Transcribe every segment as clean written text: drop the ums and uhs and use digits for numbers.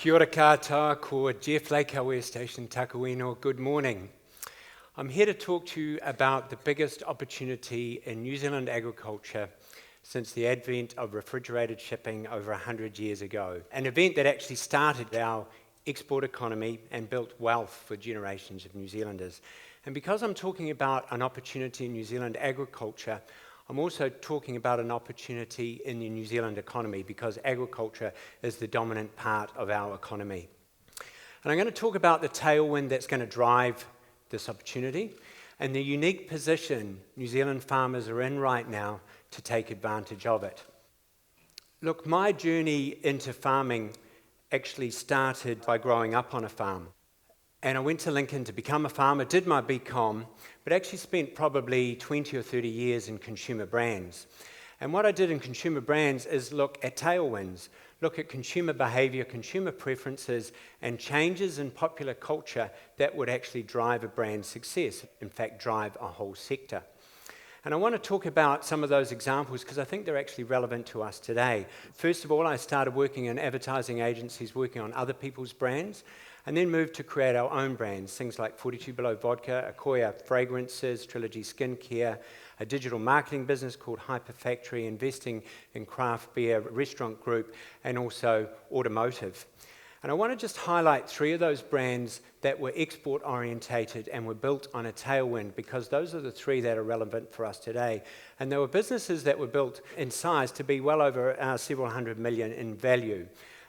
Kia ora katoa, ko Geoff Lake Hawea Station, Takawino. Good morning. I'm here to talk to you about the biggest opportunity in New Zealand agriculture since the advent of refrigerated shipping over 100 years ago. An event that actually started our export economy and built wealth for generations of New Zealanders. And because I'm talking about an opportunity in New Zealand agriculture, I'm also talking about an opportunity in the New Zealand economy because agriculture is the dominant part of our economy. And I'm going to talk about the tailwind that's going to drive this opportunity and the unique position New Zealand farmers are in right now to take advantage of it. Look, my journey into farming actually started by growing up on a farm. And I went to Lincoln to become a farmer, did my BCom, but actually spent probably 20 or 30 years in consumer brands. And what I did in consumer brands is look at tailwinds, look at consumer behavior, consumer preferences, and changes in popular culture that would actually drive a brand's success, in fact, drive a whole sector. And I want to talk about some of those examples because I think they're actually relevant to us today. First of all, I started working in advertising agencies, working on other people's brands, and then moved to create our own brands, things like 42 Below Vodka, Ecoya fragrances, Trilogy skincare, a digital marketing business called Hyper Factory, investing in craft beer, restaurant group, and also automotive. And I want to just highlight three of those brands that were export orientated and were built on a tailwind because those are the three that are relevant for us today. And they were businesses that were built in size to be well over several hundred million in value.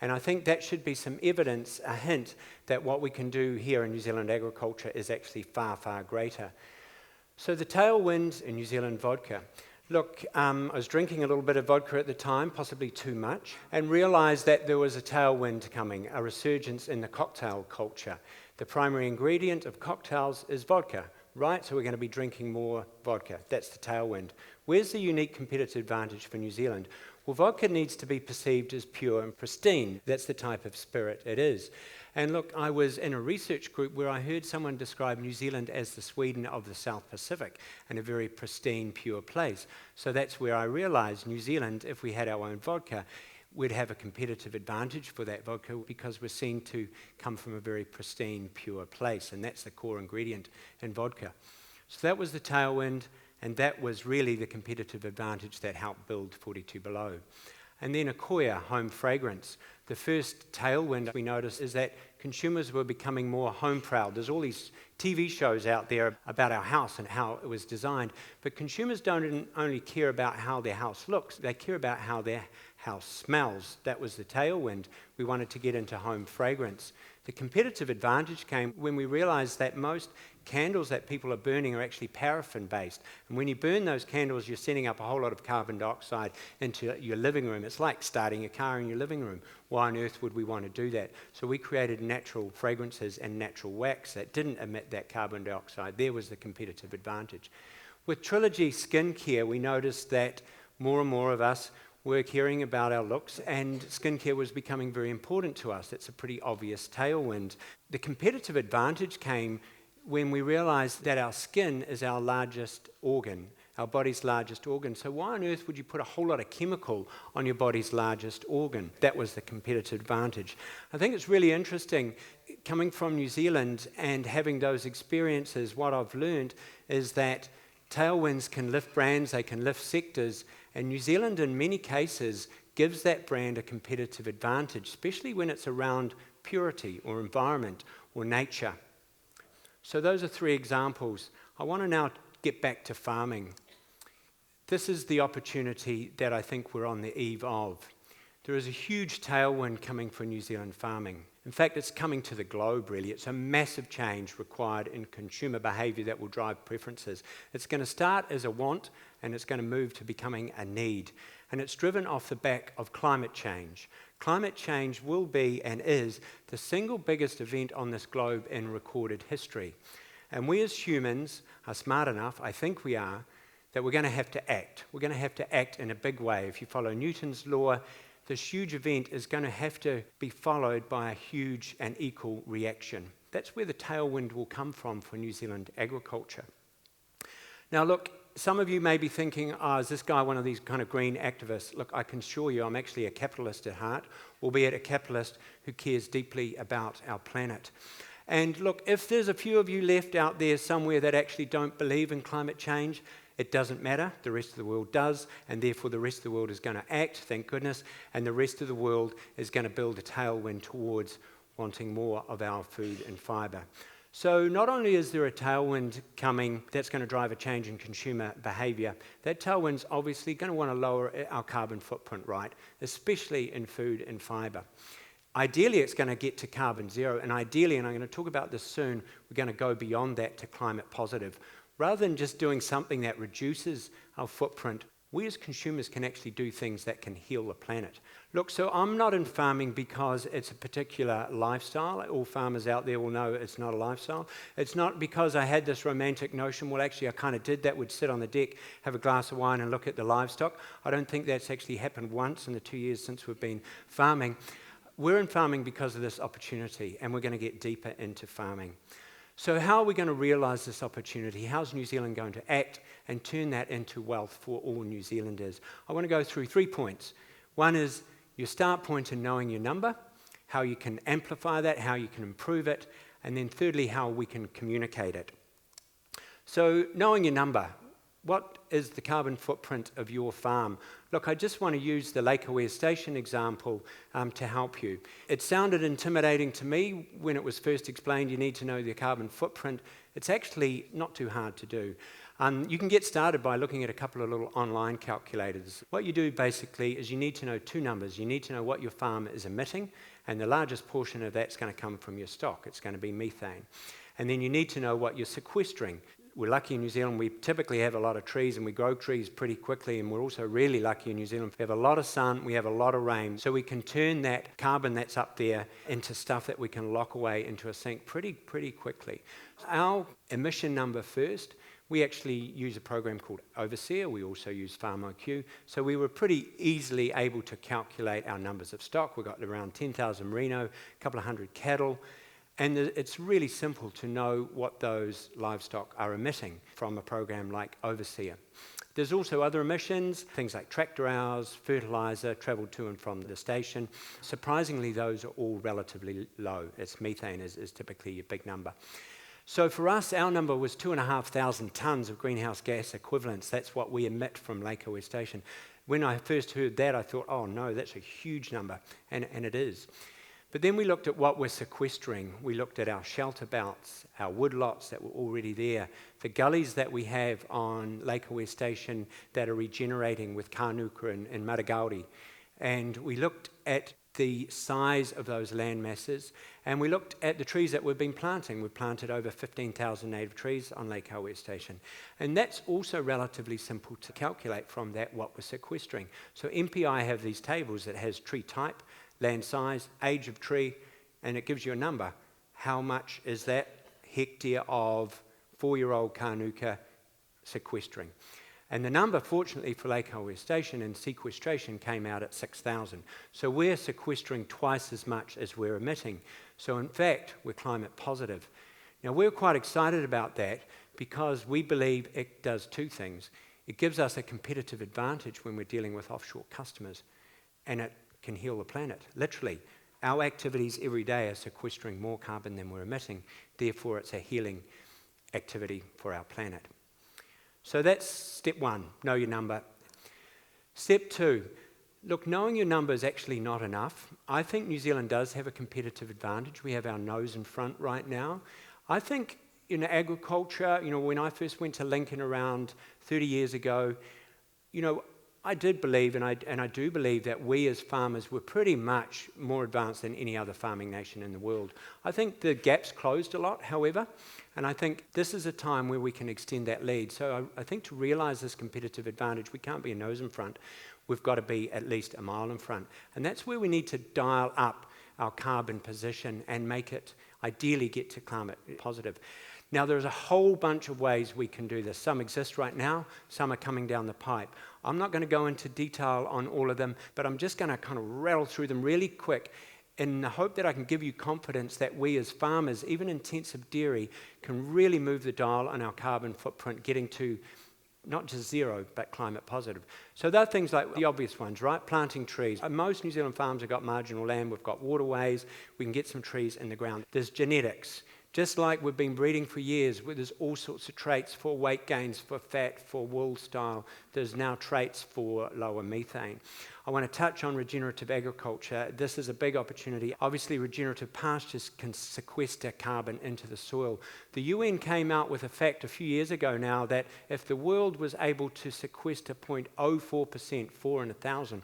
And I think that should be some evidence, a hint, that what we can do here in New Zealand agriculture is actually far, far greater. So the tailwind in New Zealand vodka. Look, I was drinking a little bit of vodka at the time, possibly too much, and realised that there was a tailwind coming, a resurgence in the cocktail culture. The primary ingredient of cocktails is vodka, right? So we're going to be drinking more vodka. That's the tailwind. Where's the unique competitive advantage for New Zealand? Well, vodka needs to be perceived as pure and pristine. That's the type of spirit it is. And look, I was in a research group where I heard someone describe New Zealand as the Sweden of the South Pacific and a very pristine, pure place. So that's where I realized New Zealand, if we had our own vodka, we'd have a competitive advantage for that vodka because we're seen to come from a very pristine, pure place. And that's the core ingredient in vodka. So that was the tailwind. And that was really the competitive advantage that helped build 42 Below. And then Ecoya, home fragrance. The first tailwind we noticed is that consumers were becoming more home proud. There's all these TV shows out there about our house and how it was designed. But consumers don't only care about how their house looks, they care about how their house smells. That was the tailwind. We wanted to get into home fragrance. The competitive advantage came when we realized that most candles that people are burning are actually paraffin-based. And when you burn those candles, you're sending up a whole lot of carbon dioxide into your living room. It's like starting a car in your living room. Why on earth would we want to do that? So we created natural fragrances and natural wax that didn't emit that carbon dioxide. There was the competitive advantage. With Trilogy skincare, we noticed that more and more of us were caring about our looks, and skincare was becoming very important to us. It's a pretty obvious tailwind. The competitive advantage came when we realized that our skin is our largest organ, our body's largest organ. So why on earth would you put a whole lot of chemical on your body's largest organ? That was the competitive advantage. I think it's really interesting, coming from New Zealand and having those experiences, what I've learned is that tailwinds can lift brands, they can lift sectors, and New Zealand in many cases gives that brand a competitive advantage, especially when it's around purity or environment or nature. So those are three examples. I want to now get back to farming. This is the opportunity that I think we're on the eve of. There is a huge tailwind coming for New Zealand farming. In fact, it's coming to the globe, really. It's a massive change required in consumer behaviour that will drive preferences. It's going to start as a want, and it's going to move to becoming a need. And it's driven off the back of climate change. Climate change will be and is the single biggest event on this globe in recorded history. And we as humans are smart enough, I think we are, that we're going to have to act. We're going to have to act in a big way. If you follow Newton's law, this huge event is going to have to be followed by a huge and equal reaction. That's where the tailwind will come from for New Zealand agriculture. Now look, some of you may be thinking, is this guy one of these kind of green activists? Look, I can assure you I'm actually a capitalist at heart, albeit a capitalist who cares deeply about our planet. And look, if there's a few of you left out there somewhere that actually don't believe in climate change, it doesn't matter. The rest of the world does, and therefore the rest of the world is going to act, thank goodness, and the rest of the world is going to build a tailwind towards wanting more of our food and fibre. So not only is there a tailwind coming that's going to drive a change in consumer behaviour, that tailwind's obviously going to want to lower our carbon footprint, right, especially in food and fibre. Ideally, it's going to get to carbon zero, and ideally, and I'm going to talk about this soon, we're going to go beyond that to climate positive. Rather than just doing something that reduces our footprint, we as consumers can actually do things that can heal the planet. Look, so I'm not in farming because it's a particular lifestyle. All farmers out there will know it's not a lifestyle. It's not because I had this romantic notion, well, actually, I kind of did that, would sit on the deck, have a glass of wine and look at the livestock. I don't think that's actually happened once in the 2 years since we've been farming. We're in farming because of this opportunity, and we're going to get deeper into farming. So how are we going to realise this opportunity? How's New Zealand going to act and turn that into wealth for all New Zealanders? I want to go through 3 points. One is your start point in knowing your number, how you can amplify that, how you can improve it, and then thirdly, how we can communicate it. So knowing your number, what is the carbon footprint of your farm? Look, I just want to use the Hawea Station example to help you. It sounded intimidating to me when it was first explained you need to know the carbon footprint. It's actually not too hard to do. You can get started by looking at a couple of little online calculators. What you do basically is you need to know 2 numbers. You need to know what your farm is emitting, and the largest portion of that's going to come from your stock. It's going to be methane. And then you need to know what you're sequestering. We're lucky in New Zealand, we typically have a lot of trees and we grow trees pretty quickly, and we're also really lucky in New Zealand. We have a lot of sun, we have a lot of rain, so we can turn that carbon that's up there into stuff that we can lock away into a sink pretty quickly. Our emission number first, we actually use a program called Overseer. We also use FarmIQ, so we were pretty easily able to calculate our numbers of stock. We've got around 10,000 merino, a couple of hundred cattle, and it's really simple to know what those livestock are emitting from a program like Overseer. There's also other emissions, things like tractor hours, fertiliser, travel to and from the station. Surprisingly, those are all relatively low. It's methane is typically your big number. So for us, our number was 2,500 tonnes of greenhouse gas equivalents. That's what we emit from Hawea Station. When I first heard that, I thought, oh no, that's a huge number, and it is. But then we looked at what we're sequestering. We looked at our shelter belts, our woodlots that were already there, the gullies that we have on Hawea Station that are regenerating with kānuka and maragauri. And we looked at the size of those land masses, and we looked at the trees that we've been planting. We've planted over 15,000 native trees on Hawea Station. And that's also relatively simple to calculate from that what we're sequestering. So MPI have these tables that has tree type, land size, age of tree, and it gives you a number. How much is that hectare of 4-year-old kānuka sequestering? And the number, fortunately for Hawea Station and sequestration, came out at 6,000. So we're sequestering twice as much as we're emitting. So in fact, we're climate positive. Now we're quite excited about that because we believe it does 2 things. It gives us a competitive advantage when we're dealing with offshore customers, and it can heal the planet, literally. Our activities every day are sequestering more carbon than we're emitting, therefore it's a healing activity for our planet. So that's step 1, know your number. Step 2, look, knowing your number is actually not enough. I think New Zealand does have a competitive advantage. We have our nose in front right now. I think in agriculture, when I first went to Lincoln around 30 years ago, I did believe, and I do believe, that we as farmers were pretty much more advanced than any other farming nation in the world. I think the gap's closed a lot, however, and I think this is a time where we can extend that lead. So I think to realise this competitive advantage, we can't be a nose in front. We've got to be at least a mile in front. And that's where we need to dial up our carbon position and make it, ideally, get to climate positive. Now, there's a whole bunch of ways we can do this. Some exist right now, some are coming down the pipe. I'm not going to go into detail on all of them, but I'm just going to kind of rattle through them really quick in the hope that I can give you confidence that we as farmers, even intensive dairy, can really move the dial on our carbon footprint, getting to not just zero, but climate positive. So there are things like the obvious ones, right? Planting trees. Most New Zealand farms have got marginal land, we've got waterways, we can get some trees in the ground. There's genetics. Just like we've been breeding for years, where there's all sorts of traits for weight gains, for fat, for wool style, there's now traits for lower methane. I want to touch on regenerative agriculture. This is a big opportunity. Obviously, regenerative pastures can sequester carbon into the soil. The UN came out with a fact a few years ago now that if the world was able to sequester 0.04%, 4 in 1,000,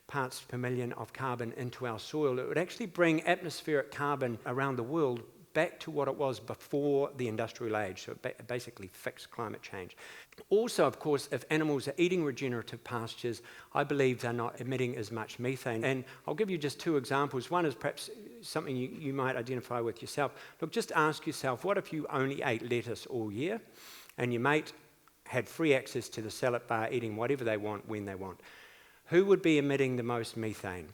parts per million of carbon into our soil, it would actually bring atmospheric carbon around the world back to what it was before the industrial age, so it basically fixed climate change. Also, of course, if animals are eating regenerative pastures, I believe they're not emitting as much methane. And I'll give you just two examples. One is perhaps something you might identify with yourself. Look, just ask yourself, what if you only ate lettuce all year and your mate had free access to the salad bar, eating whatever they want, when they want? Who would be emitting the most methane?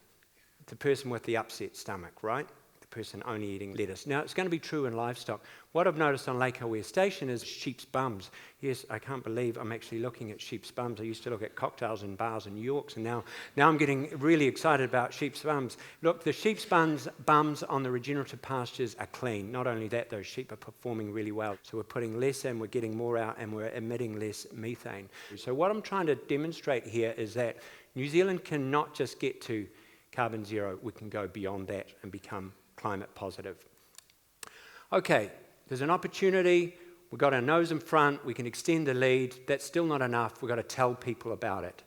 The person with the upset stomach, right? Person only eating lettuce. Now, it's going to be true in livestock. What I've noticed on Lake Hawea Station is sheep's bums. Yes, I can't believe I'm actually looking at sheep's bums. I used to look at cocktails and bars in New York, and now I'm getting really excited about sheep's bums. Look, the sheep's bums on the regenerative pastures are clean. Not only that, those sheep are performing really well. So we're putting less in, we're getting more out, and we're emitting less methane. So what I'm trying to demonstrate here is that New Zealand cannot just get to carbon zero. We can go beyond that and become climate positive. Okay, there's an opportunity. We've got our nose in front. We can extend the lead. That's still not enough. We've got to tell people about it.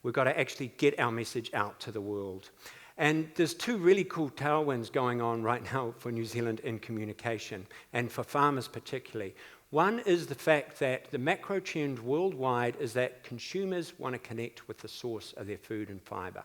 We've got to actually get our message out to the world. And there's two really cool tailwinds going on right now for New Zealand in communication, and for farmers particularly. One is the fact that the macro trend worldwide is that consumers want to connect with the source of their food and fibre.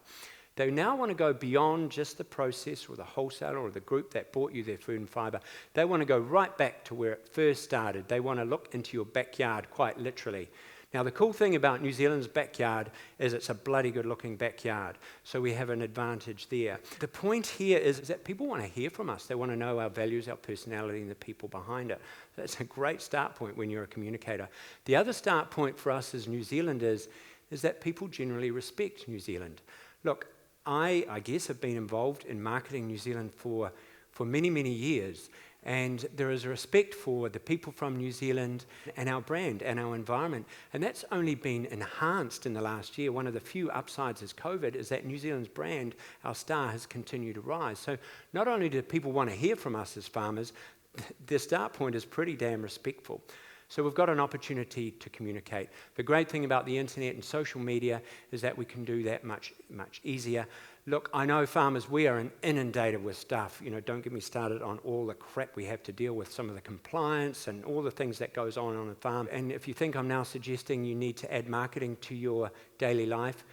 They now want to go beyond just the process or the wholesaler or the group that bought you their food and fibre. They want to go right back to where it first started. They want to look into your backyard, quite literally. Now, the cool thing about New Zealand's backyard is it's a bloody good-looking backyard, so we have an advantage there. The point here is that people want to hear from us. They want to know our values, our personality, and the people behind it. That's a great start point when you're a communicator. The other start point for us as New Zealanders is that people generally respect New Zealand. Look, I guess have been involved in marketing New Zealand for many, many years, and there is a respect for the people from New Zealand and our brand and our environment, and that's only been enhanced in the last year. One of the few upsides is COVID is that New Zealand's brand, our star, has continued to rise. So not only do people want to hear from us as farmers, their start point is pretty damn respectful. So we've got an opportunity to communicate. The great thing about the internet and social media is that we can do that much, much easier. Look, I know farmers, we are inundated with stuff. You know, don't get me started on all the crap we have to deal with, some of the compliance and all the things that goes on the farm. And if you think I'm now suggesting you need to add marketing to your daily life,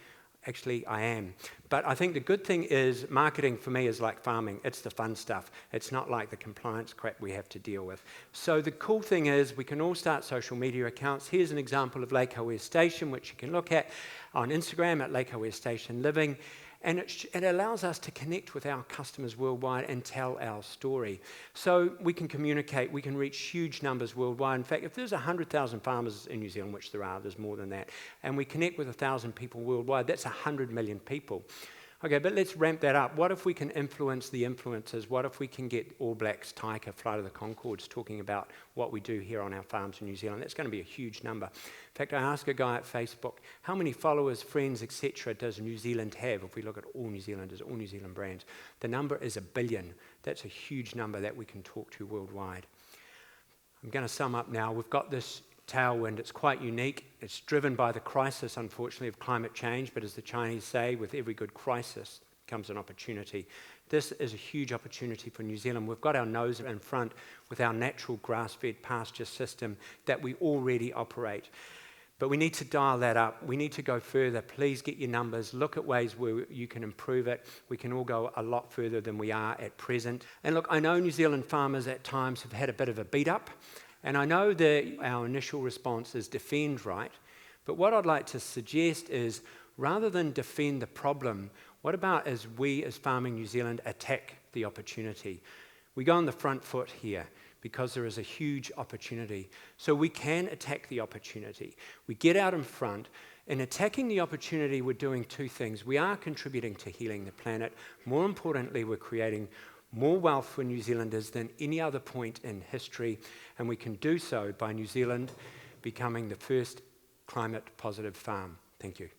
actually, I am. But I think the good thing is marketing for me is like farming. It's the fun stuff. It's not like the compliance crap we have to deal with. So the cool thing is we can all start social media accounts. Here's an example of Lake Hawea Station, which you can look at on Instagram at Lake Hawea Station Living. And it allows us to connect with our customers worldwide and tell our story. So we can communicate, we can reach huge numbers worldwide. In fact, if there's 100,000 farmers in New Zealand, which there are, there's more than that, and we connect with 1,000 people worldwide, that's 100 million people. Okay, but let's ramp that up. What if we can influence the influencers? What if we can get All Blacks, Taika, Flight of the Conchords talking about what we do here on our farms in New Zealand? That's going to be a huge number. In fact, I asked a guy at Facebook, how many followers, friends, etc. does New Zealand have if we look at all New Zealanders, all New Zealand brands? The number is 1 billion. That's a huge number that we can talk to worldwide. I'm going to sum up now. We've got this tailwind. It's quite unique. It's driven by the crisis, unfortunately, of climate change, but as the Chinese say, with every good crisis comes an opportunity. This is a huge opportunity for New Zealand. We've got our nose in front with our natural grass-fed pasture system that we already operate. But we need to dial that up. We need to go further. Please get your numbers. Look at ways where you can improve it. We can all go a lot further than we are at present. And look, I know New Zealand farmers at times have had a bit of a beat up. And I know that our initial response is defend, right? But what I'd like to suggest is, rather than defend the problem, what about as we as Farming New Zealand attack the opportunity? We go on the front foot here. because there is a huge opportunity. So we can attack the opportunity. We get out in front. In attacking the opportunity, we're doing two things. We are contributing to healing the planet. More importantly, we're creating more wealth for New Zealanders than any other point in history, and we can do so by New Zealand becoming the first climate positive farm. Thank you.